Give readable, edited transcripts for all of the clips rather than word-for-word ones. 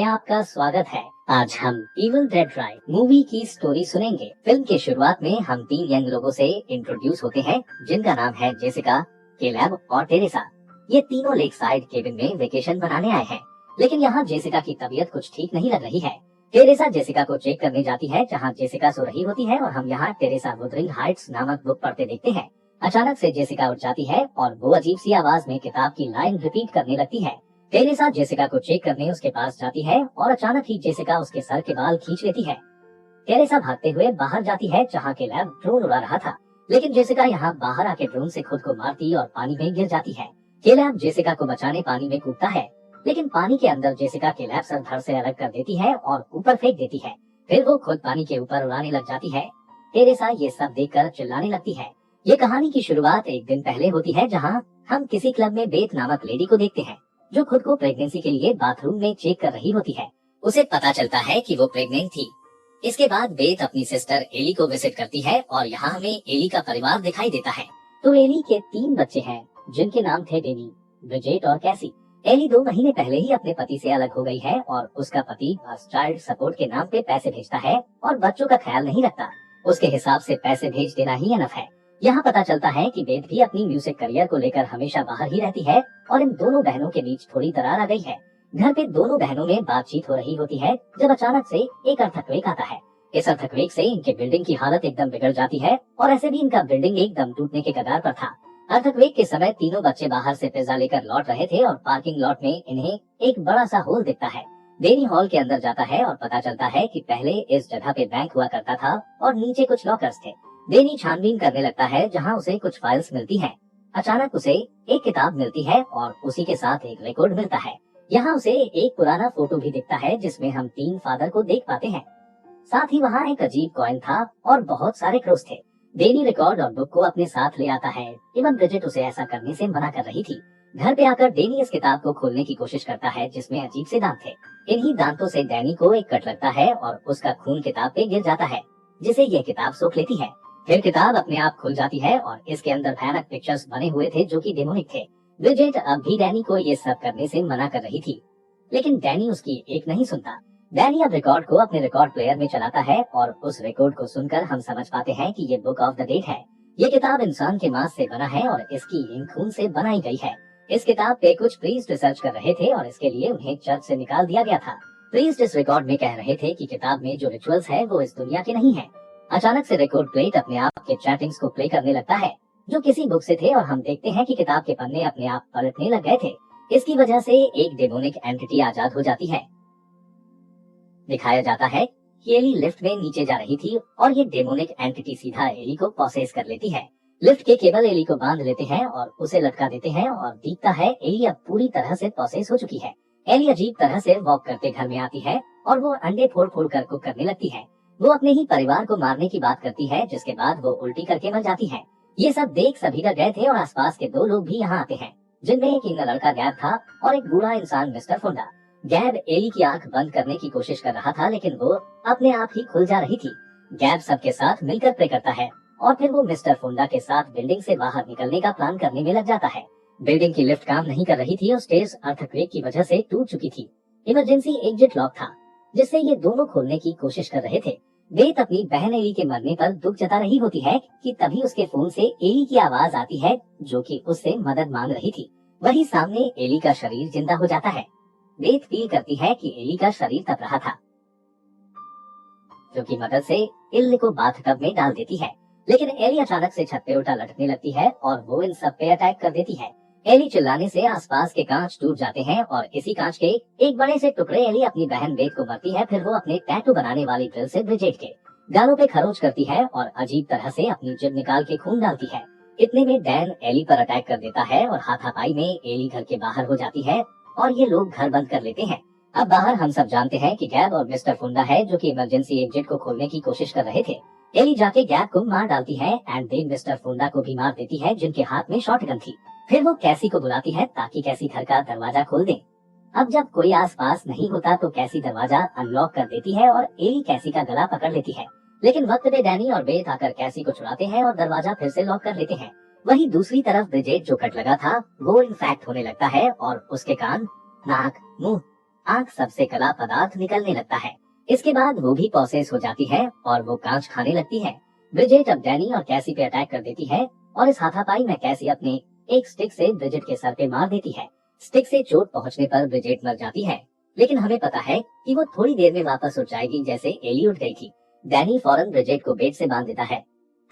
में आपका स्वागत है। आज हम इविल डेड राइज मूवी की स्टोरी सुनेंगे। फिल्म के शुरुआत में हम 3 यंग लोगों से इंट्रोड्यूस होते हैं जिनका नाम है जेसिका, केलेब और टेरेसा। ये तीनों लेक साइड केबिन में वेकेशन मनाने आए हैं, लेकिन यहाँ जेसिका की तबीयत कुछ ठीक नहीं लग रही है। टेरेसा जेसिका को चेक करने जाती है जहाँ जेसिका सो रही होती है और हम यहाँ टेरेसा वुदरिंग हाइट्स नामक बुक पढ़ते देखते हैं। अचानक से जेसिका उठ जाती है और वो अजीब सी आवाज में किताब की लाइन रिपीट करने लगती है। टेरेसा जेसिका को चेक करने उसके पास जाती है और अचानक ही जेसिका उसके सर के बाल खींच लेती है। टेरेसा भागते हुए बाहर जाती है जहाँ केलेब ड्रोन उड़ा रहा था, लेकिन जेसिका यहाँ बाहर आके ड्रोन से खुद को मारती और पानी में गिर जाती है। केलेब जेसिका को बचाने पानी में कूदता है, लेकिन पानी के अंदर जेसिका केलेब सर धड़ से अलग कर देती है और ऊपर फेंक देती है। फिर वो खुद पानी के ऊपर उड़ाने लग जाती है। टेरेसा ये सब देखकर चिल्लाने लगती है। ये कहानी की शुरुआत एक दिन पहले होती है जहाँ हम किसी क्लब में बेथ नामक लेडी को देखते हैं जो खुद को प्रेगनेंसी के लिए बाथरूम में चेक कर रही होती है। उसे पता चलता है कि वो प्रेग्नेंट थी। इसके बाद बेथ अपनी सिस्टर एली को विजिट करती है और यहाँ हमें एली का परिवार दिखाई देता है। तो एली के 3 बच्चे हैं जिनके नाम थे डेनी, ब्रिजेट और कैसी। एली 2 महीने पहले ही अपने पति से अलग हो गई है और उसका पति बस चाइल्ड सपोर्ट के नाम पे पैसे भेजता है और बच्चों का ख्याल नहीं रखता। उसके हिसाब से पैसे भेज देना ही अनफ है। यहाँ पता चलता है कि बेथ भी अपनी म्यूजिक करियर को लेकर हमेशा बाहर ही रहती है और इन दोनों बहनों के बीच थोड़ी दरार आ गई है। घर पे दोनों बहनों में बातचीत हो रही होती है जब अचानक से एक अर्थक्वेक आता है। इस अर्थक्वेक से इनके बिल्डिंग की हालत एकदम बिगड़ जाती है और ऐसे भी इनका बिल्डिंग एकदम टूटने के कगार पर था। अर्थक्वेक के समय तीनों बच्चे बाहर से पिज्जा लेकर लौट रहे थे और पार्किंग लॉट में इन्हें एक बड़ा सा होल दिखता है। डेनी हॉल के अंदर जाता है और पता चलता है कि पहले इस जगह पे बैंक हुआ करता था और नीचे कुछ लॉकर्स थे। डेनी छानबीन करने लगता है जहाँ उसे कुछ फाइल्स मिलती हैं। अचानक उसे एक किताब मिलती है और उसी के साथ एक रिकॉर्ड मिलता है। यहाँ उसे एक पुराना फोटो भी दिखता है जिसमें हम 3 फादर को देख पाते हैं। साथ ही वहाँ एक अजीब कॉइन था और बहुत सारे क्रोस थे। डेनी रिकॉर्ड और बुक को अपने साथ ले आता है, इवन ब्रिजेट उसे ऐसा करने से मना कर रही थी। घर पे आकर डेनी इस किताब को खोलने की कोशिश करता है जिसमें अजीब से दांत थे। इन्हीं दांतों से डेनी को एक कट लगता है और उसका खून किताब पे गिर जाता है, जिसे यह किताब सोख लेती है। फिर किताब अपने आप खुल जाती है और इसके अंदर भयानक पिक्चर्स बने हुए थे जो कि डेमोनिक थे। ब्रिजेट अब भी डैनी को ये सब करने से मना कर रही थी, लेकिन डैनी उसकी एक नहीं सुनता। डैनी अब रिकॉर्ड को अपने रिकॉर्ड प्लेयर में चलाता है और उस रिकॉर्ड को सुनकर हम समझ पाते हैं कि ये बुक ऑफ द डेड है। ये किताब इंसान के मांस से बना है और इसकी इंक खून से बनाई गई है। इस किताब पे कुछ प्रीस्ट रिसर्च कर रहे थे और इसके लिए उन्हें चर्च से निकाल दिया गया था। प्रीस्ट इस रिकॉर्ड में कह रहे थे कि किताब में जो रिचुअल्स है वो इस दुनिया के नहीं है। अचानक से रिकॉर्ड प्लेट अपने आप के चैटिंग्स को प्ले करने लगता है जो किसी बुक से थे और हम देखते हैं कि किताब के पन्ने अपने आप पलटने लग गए थे। इसकी वजह से एक डेमोनिक एंटिटी आजाद हो जाती है। दिखाया जाता है कि एली लिफ्ट में नीचे जा रही थी और ये डेमोनिक एंटिटी सीधा एली को पॉसेस कर लेती है। लिफ्ट के केबल एली को बांध लेते हैं और उसे लटका देते हैं और दिखता है एली अब पूरी तरह से पॉसेस हो चुकी है। एली अजीब तरह से वॉक करते घर में आती है और वो अंडे फोड़ फोड़ कर कुक करने लगती है। वो अपने ही परिवार को मारने की बात करती है जिसके बाद वो उल्टी करके मर जाती है। ये सब देख सभी डर गए थे और आसपास के 2 लोग भी यहाँ आते हैं जिनमें एक इंग्लैंड लड़का गैब था और एक बूढ़ा इंसान मिस्टर फुंडा। गैब एली की आंख बंद करने की कोशिश कर रहा था लेकिन वो अपने आप ही खुल जा रही थी। गैब सबके साथ मिलकर प्रे करता है और फिर वो मिस्टर फुंडा के साथ बिल्डिंग से बाहर निकलने का प्लान करने में लग जाता है। बिल्डिंग की लिफ्ट काम नहीं कर रही थी और स्टेयर्स अर्थक्वेक की वजह से टूट चुकी थी। इमरजेंसी एग्जिट लॉक था जिससे ये दोनों खोलने की कोशिश कर रहे थे। बेथ अपनी बहन एली के मरने पर दुख जता रही होती है कि तभी उसके फोन से एली की आवाज आती है जो कि उससे मदद मांग रही थी। वही सामने एली का शरीर जिंदा हो जाता है। बेथ फील करती है कि एली का शरीर तप रहा था, जो की मदद से एली को बाथटब में डाल देती है। लेकिन एली अचानक से छत पे उल्टा लटकने लगती है और वो इन सब पे अटैक कर देती है। एली चिल्लाने से आसपास के कांच टूट जाते हैं और इसी कांच के एक बड़े से टुकड़े एली अपनी बहन बेथ को मारती है। फिर वो अपने टैटू बनाने वाली ड्रिल से ब्रिजेट के गालों पे खरोच करती है और अजीब तरह से अपनी जिभ निकाल के खून डालती है। इतने में डैन एली पर अटैक कर देता है और हाथापाई में एली घर के बाहर हो जाती है और ये लोग घर बंद कर लेते हैं। अब बाहर हम सब जानते हैं कि गैब और मिस्टर फुंडा है जो कि इमरजेंसी एग्जिट को खोलने की कोशिश कर रहे थे। एली जाके गैब को मार डालती है एंड देन मिस्टर फुंडा को भी मार देती है जिनके हाथ में शॉटगन थी। फिर वो कैसी को बुलाती है ताकि कैसी घर का दरवाजा खोल दे। अब जब कोई आसपास नहीं होता तो कैसी दरवाजा अनलॉक कर देती है और एली कैसी का गला पकड़ लेती है। लेकिन वक्त पे डैनी और बेथ आकर कैसी को छुड़ाते हैं और दरवाजा फिर से लॉक कर लेते हैं। वहीं दूसरी तरफ ब्रिजेट जो कट लगा था वो इन्फेक्ट होने लगता है और उसके कान, नाक, मुंह आंख सबसे कला पदार्थ निकलने लगता है। इसके बाद वो भी प्रोसेस हो जाती है और वो कांच खाने लगती है। ब्रिजेट अब डैनी और कैसी पे अटैक कर देती है और इस हाथापाई में कैसी अपने एक स्टिक से ब्रिजेट के सर पे मार देती है। स्टिक से चोट पहुंचने पर ब्रिजेट मर जाती है, लेकिन हमें पता है कि वो थोड़ी देर में वापस उठ जाएगी जैसे एली उठ गई थी। डैनी फौरन ब्रिजेट को बेड से बांध देता है।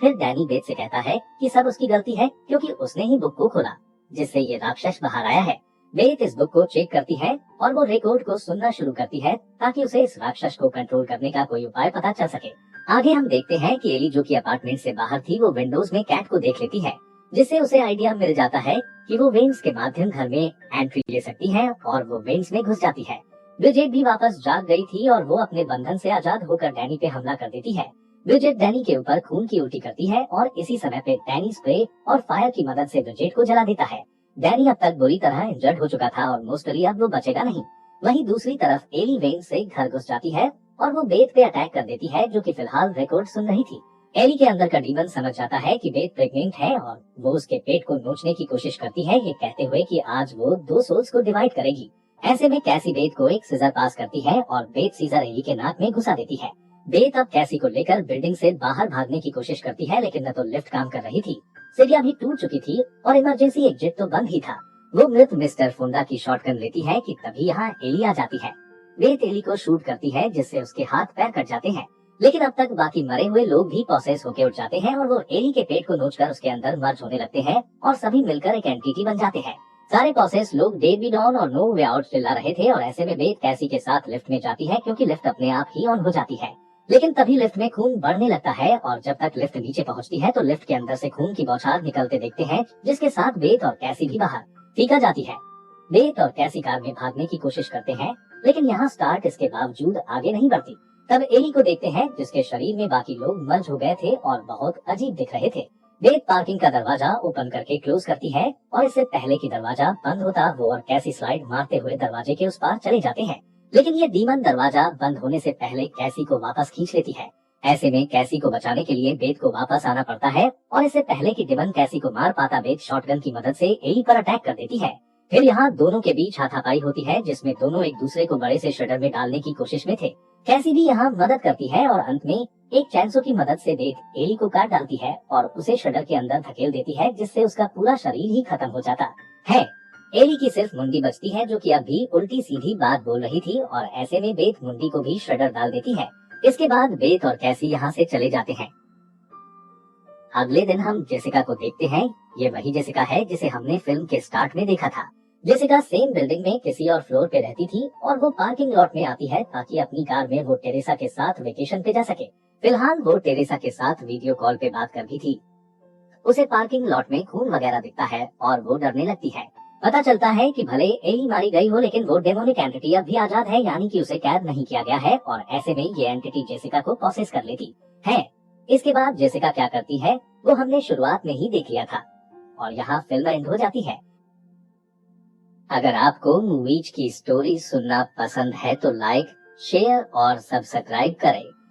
फिर डैनी बेड से कहता है कि सब उसकी गलती है क्योंकि उसने ही बुक को खोला जिससे ये राक्षस बाहर आया है। बेथ इस बुक को चेक करती है और वो रिकॉर्ड को सुनना शुरू करती है ताकि उसे इस राक्षस को कंट्रोल करने का कोई उपाय पता चल सके। आगे हम देखते हैं कि एली जो कि अपार्टमेंट से बाहर थी वो विंडोज में कैट को देख लेती है, जिससे उसे आइडिया मिल जाता है कि वो वेंस के माध्यम घर में एंट्री ले सकती है और वो वेंस में घुस जाती है। ब्रिजेट भी वापस जाग गई थी और वो अपने बंधन से आजाद होकर डैनी पे हमला कर देती है। ब्रिजेट डैनी के ऊपर खून की उल्टी करती है और इसी समय पे डैनी स्प्रे और फायर की मदद से ब्रिजेट को जला देता है। डैनी अब तक बुरी तरह इंजर्ड हो चुका था और मोस्टली अब वो बचेगा नहीं। वहीं दूसरी तरफ एली वेन से घर घुस जाती है और वो बेथ पे अटैक कर देती है जो कि फिलहाल रिकॉर्ड सुन रही थी। एली के अंदर का डीमन समझ जाता है कि बेथ प्रेग्नेंट है और वो उसके पेट को नोचने की कोशिश करती है, ये कहते हुए कि आज वो दो सोल्स को डिवाइड करेगी। ऐसे में कैसी बेथ को एक सीजर पास करती है और बेथ सीजर एली के नाक में घुसा देती है। बेथ अब कैसी को लेकर बिल्डिंग से बाहर भागने की कोशिश करती है, लेकिन न तो लिफ्ट काम कर रही थी, सीढ़ियां भी टूट चुकी थी और इमरजेंसी एग्जिट तो बंद ही था। वो मृत मिस्टर फुंडा की शॉटगन लेती है कि तभी यहाँ एली आ जाती है। बेथ एली को शूट करती है जिससे उसके हाथ पैर कट जाते हैं, लेकिन अब तक बाकी मरे हुए लोग भी प्रोसेस होके उठ जाते हैं और वो एली के पेट को नोचकर उसके अंदर मर्ज होने लगते हैं और सभी मिलकर एक एंटिटी बन जाते हैं। सारे प्रोसेस लोग डेविड ऑन और नो वे आउट चिल्ला रहे थे और ऐसे में बेथ कैसी के साथ लिफ्ट में जाती है क्योंकि लिफ्ट अपने आप ही ऑन हो जाती है। लेकिन तभी लिफ्ट में खून बढ़ने लगता है और जब तक लिफ्ट नीचे पहुंचती है तो लिफ्ट के अंदर से खून की बौछार निकलते देखते हैं, जिसके साथ बेथ और कैसी भी बाहर फीका जाती है। बेथ और कैसी कार में भागने की कोशिश करते हैं, लेकिन यहाँ स्टार्ट इसके बावजूद आगे नहीं बढ़ती। तब एली को देखते हैं जिसके शरीर में बाकी लोग मर्ज हो गए थे और बहुत अजीब दिख रहे थे। बेथ पार्किंग का दरवाजा ओपन करके क्लोज करती है और इससे पहले कि दरवाजा बंद होता वो और कैसी स्लाइड मारते हुए दरवाजे के उस पार चले जाते हैं, लेकिन ये डीमन दरवाजा बंद होने से पहले कैसी को वापस खींच लेती है। ऐसे में कैसी को बचाने के लिए बेथ को वापस आना पड़ता है और इससे पहले कि डीमन कैसी को मार पाता बेथ शॉटगन की मदद से एली पर अटैक कर देती है। फिर यहाँ दोनों के बीच हाथापाई होती है जिसमें दोनों एक दूसरे को बड़े से शटर में डालने की कोशिश में थे। कैसी भी यहाँ मदद करती है और अंत में एक चैनसो की मदद से बेथ एली को काट डालती है और उसे शटर के अंदर धकेल देती है, जिससे उसका पूरा शरीर ही खत्म हो जाता है। एली की सिर्फ मुंडी बचती है जो कि अब भी उल्टी सीधी बात बोल रही थी और ऐसे में बेथ मुंडी को भी शटर डाल देती है। इसके बाद बेथ और कैसी यहाँ से चले जाते हैं। अगले दिन हम जेसिका को देखते हैं। ये वही जेसिका है जिसे हमने फिल्म के स्टार्ट में देखा था। जेसिका सेम बिल्डिंग में किसी और फ्लोर पे रहती थी और वो पार्किंग लॉट में आती है ताकि अपनी कार में वो टेरेसा के साथ वेकेशन पे जा सके। फिलहाल वो टेरेसा के साथ वीडियो कॉल पे बात कर रही थी। उसे पार्किंग लॉट में खून वगैरह दिखता है और वो डरने लगती है। पता चलता है कि भले एली मारी गई हो लेकिन वो डेमोनिक एंटिटी अब भी आजाद है, यानी कि उसे कैद नहीं किया गया है और ऐसे में ये एंटिटी जेसिका को प्रोसेस कर लेती है। इसके बाद जेसिका क्या करती है वो हमने शुरुआत में ही देख लिया था और यहाँ फिल्म एंड हो जाती है। अगर आपको मूवीज की स्टोरी सुनना पसंद है तो लाइक, शेयर और सब्सक्राइब करें।